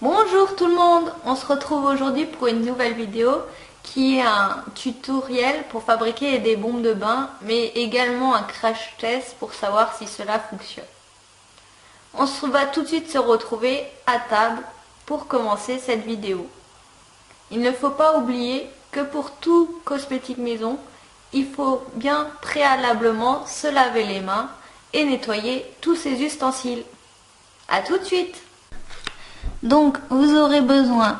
Bonjour tout le monde, on se retrouve aujourd'hui pour une nouvelle vidéo qui est un tutoriel pour fabriquer des bombes de bain, mais également un crash test pour savoir si cela fonctionne. On va tout de suite se retrouver à table pour commencer cette vidéo. Il ne faut pas oublier que pour tout cosmétique maison, il faut bien préalablement se laver les mains et nettoyer tous ces ustensiles. A tout de suite! Donc vous aurez besoin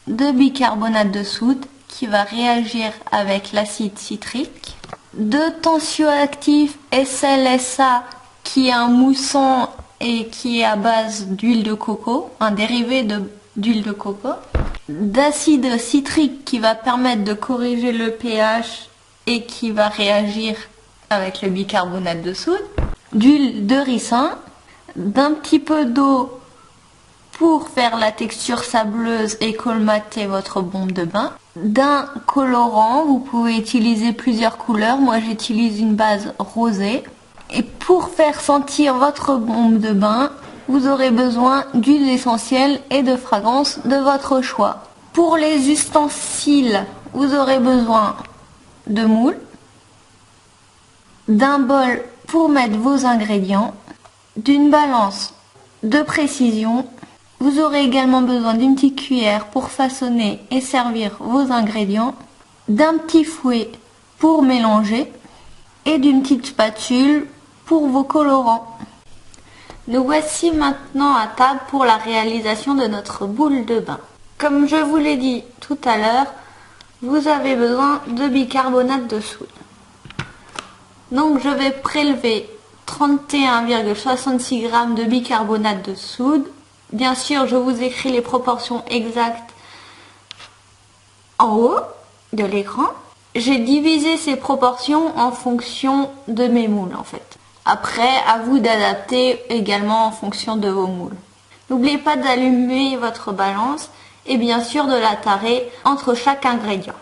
de bicarbonate de soude qui va réagir avec l'acide citrique, de tensioactif SLSA qui est un moussant et qui est à base d'huile de coco, un dérivé d'huile de coco, d'acide citrique qui va permettre de corriger le pH et qui va réagir avec le bicarbonate de soude, d'huile de ricin, d'un petit peu d'eau pour faire la texture sableuse et colmater votre bombe de bain, d'un colorant, vous pouvez utiliser plusieurs couleurs, moi j'utilise une base rosée, et pour faire sentir votre bombe de bain, vous aurez besoin d'huile essentielle et de fragrances de votre choix. Pour les ustensiles, vous aurez besoin de moule, d'un bol pour mettre vos ingrédients, d'une balance de précision. Vous aurez également besoin d'une petite cuillère pour façonner et servir vos ingrédients, d'un petit fouet pour mélanger et d'une petite spatule pour vos colorants. Nous voici maintenant à table pour la réalisation de notre boule de bain. Comme je vous l'ai dit tout à l'heure, vous avez besoin de bicarbonate de soude. Donc je vais prélever 31,66 g de bicarbonate de soude. Bien sûr, je vous écris les proportions exactes en haut de l'écran. J'ai divisé ces proportions en fonction de mes moules en fait. Après, à vous d'adapter également en fonction de vos moules. N'oubliez pas d'allumer votre balance et bien sûr de la tarer entre chaque ingrédient.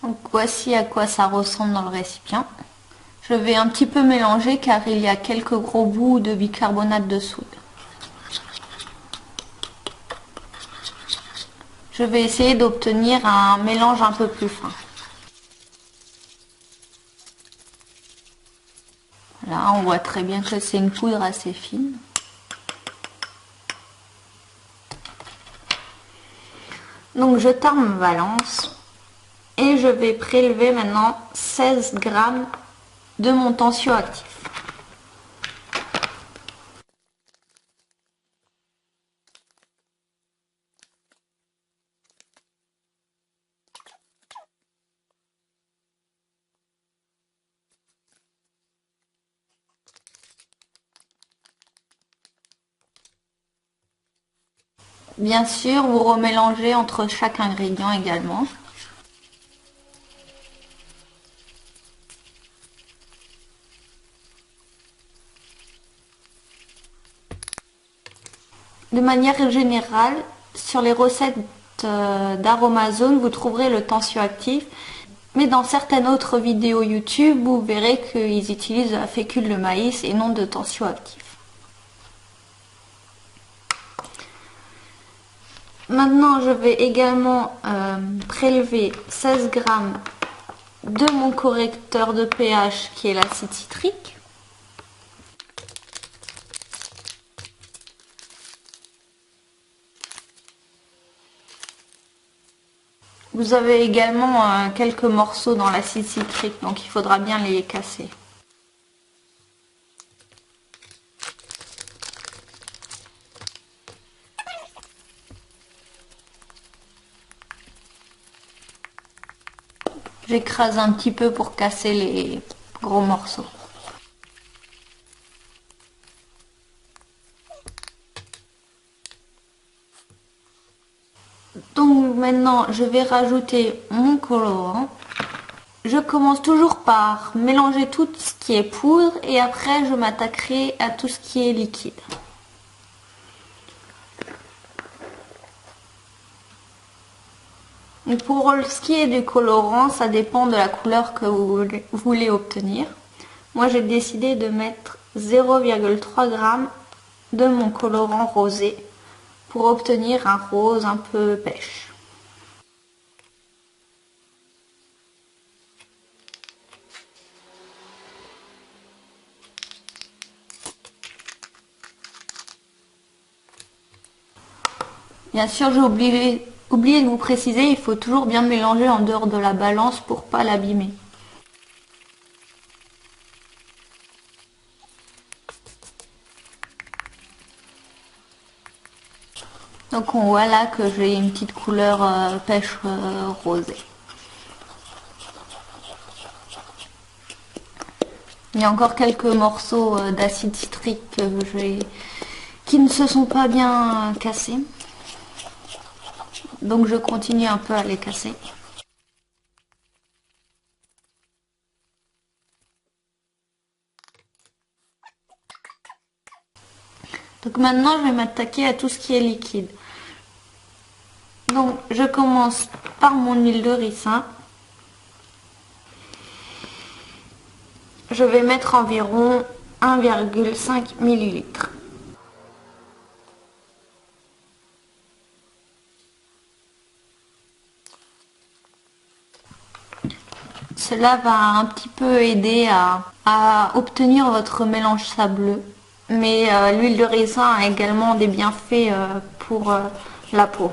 Donc voici à quoi ça ressemble dans le récipient. Je vais un petit peu mélanger car il y a quelques gros bouts de bicarbonate de soude. Je vais essayer d'obtenir un mélange un peu plus fin. Là, on voit très bien que c'est une poudre assez fine. Donc je tare ma balance. Et je vais prélever maintenant 16 g de mon tensioactif. Bien sûr, vous remélangez entre chaque ingrédient également. De manière générale, sur les recettes d'Aromazone, vous trouverez le tensioactif. Mais dans certaines autres vidéos YouTube, vous verrez qu'ils utilisent de la fécule de maïs et non de tensioactif. Maintenant, je vais également prélever 16 g de mon correcteur de pH qui est l'acide citrique. Vous avez également quelques morceaux dans l'acide citrique, donc il faudra bien les casser. J'écrase un petit peu pour casser les gros morceaux. Donc maintenant, je vais rajouter mon colorant. Je commence toujours par mélanger tout ce qui est poudre et après je m'attaquerai à tout ce qui est liquide. Donc pour ce qui est du colorant, ça dépend de la couleur que vous voulez obtenir. Moi j'ai décidé de mettre 0,3 g de mon colorant rosé pour obtenir un rose un peu pêche. Bien sûr, j'ai oublié de vous préciser, il faut toujours bien mélanger en dehors de la balance pour pas l'abîmer. Donc on voit là que j'ai une petite couleur pêche rosée. Il y a encore quelques morceaux d'acide citrique qui ne se sont pas bien cassés. Donc je continue un peu à les casser. Donc maintenant je vais m'attaquer à tout ce qui est liquide. Donc je commence par mon huile de ricin. Je vais mettre environ 1,5 ml. Cela va un petit peu aider à obtenir votre mélange sableux. Mais l'huile de ricin a également des bienfaits pour la peau.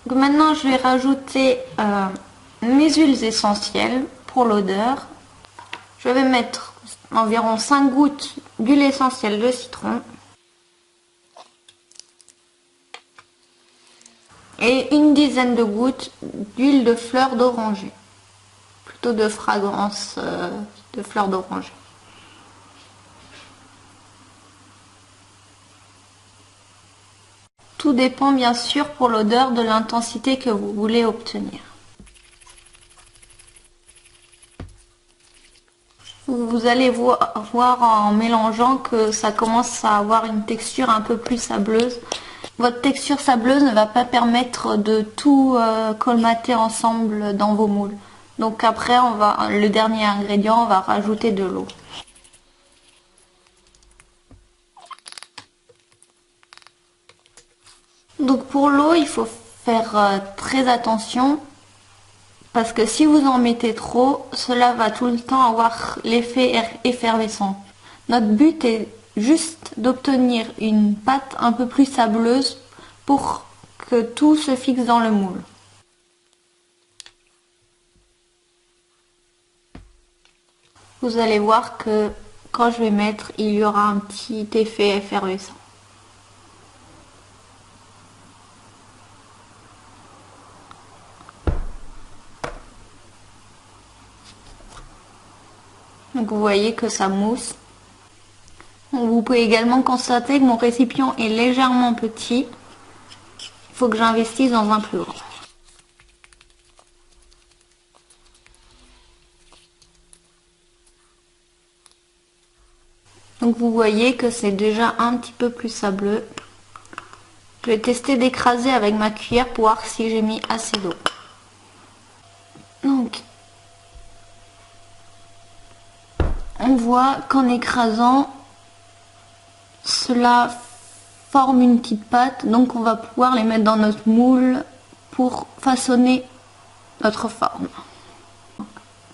Donc maintenant je vais rajouter mes huiles essentielles pour l'odeur. Je vais mettre environ 5 gouttes d'huile essentielle de citron. Et une dizaine de gouttes d'huile de fleur d'oranger. Plutôt de fragrance de fleur d'oranger. Tout dépend bien sûr pour l'odeur de l'intensité que vous voulez obtenir. Vous allez voir en mélangeant que ça commence à avoir une texture un peu plus sableuse. Votre texture sableuse ne va pas permettre de tout colmater ensemble dans vos moules. Donc après, le dernier ingrédient, on va rajouter de l'eau. Donc pour l'eau, il faut faire très attention parce que si vous en mettez trop, cela va tout le temps avoir l'effet effervescent. Notre but est juste d'obtenir une pâte un peu plus sableuse pour que tout se fixe dans le moule. Vous allez voir que quand je vais mettre, il y aura un petit effet effervescent. Donc vous voyez que ça mousse. Vous pouvez également constater que mon récipient est légèrement petit. Il faut que j'investisse dans un plus grand. Donc vous voyez que c'est déjà un petit peu plus sableux. Je vais tester d'écraser avec ma cuillère pour voir si j'ai mis assez d'eau. Donc on voit qu'en écrasant, cela forme une petite pâte, donc on va pouvoir les mettre dans notre moule pour façonner notre forme.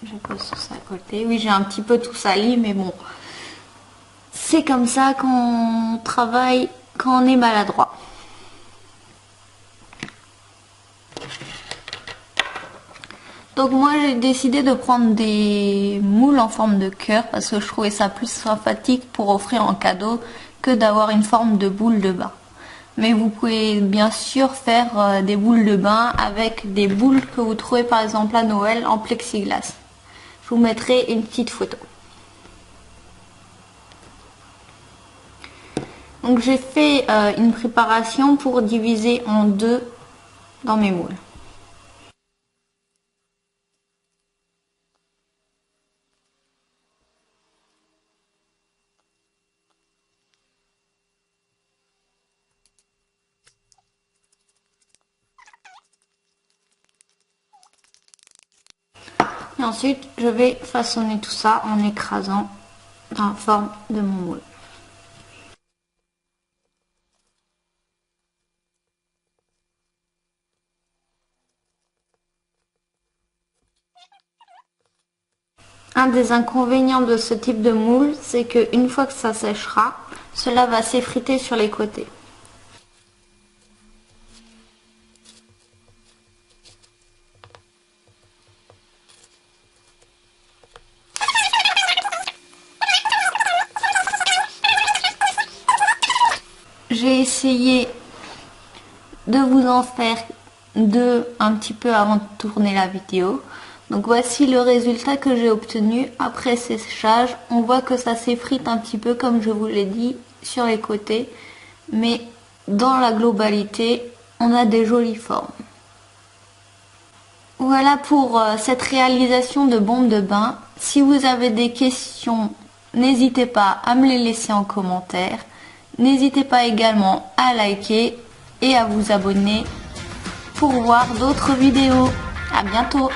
Je pose ça à côté. Oui, j'ai un petit peu tout sali, mais bon, c'est comme ça qu'on travaille quand on est maladroit. Donc moi j'ai décidé de prendre des moules en forme de cœur parce que je trouvais ça plus sympathique pour offrir en cadeau que d'avoir une forme de boule de bain. Mais vous pouvez bien sûr faire des boules de bain avec des boules que vous trouvez par exemple à Noël en plexiglas. Je vous mettrai une petite photo. Donc j'ai fait une préparation pour diviser en deux dans mes moules. Et ensuite, je vais façonner tout ça en écrasant dans la forme de mon moule. Un des inconvénients de ce type de moule, c'est qu'une fois que ça séchera, cela va s'effriter sur les côtés. J'ai essayé de vous en faire deux un petit peu avant de tourner la vidéo. Donc voici le résultat que j'ai obtenu après séchage. On voit que ça s'effrite un petit peu comme je vous l'ai dit sur les côtés. Mais dans la globalité, on a des jolies formes. Voilà pour cette réalisation de bombe de bain. Si vous avez des questions, n'hésitez pas à me les laisser en commentaire. N'hésitez pas également à liker et à vous abonner pour voir d'autres vidéos. À bientôt!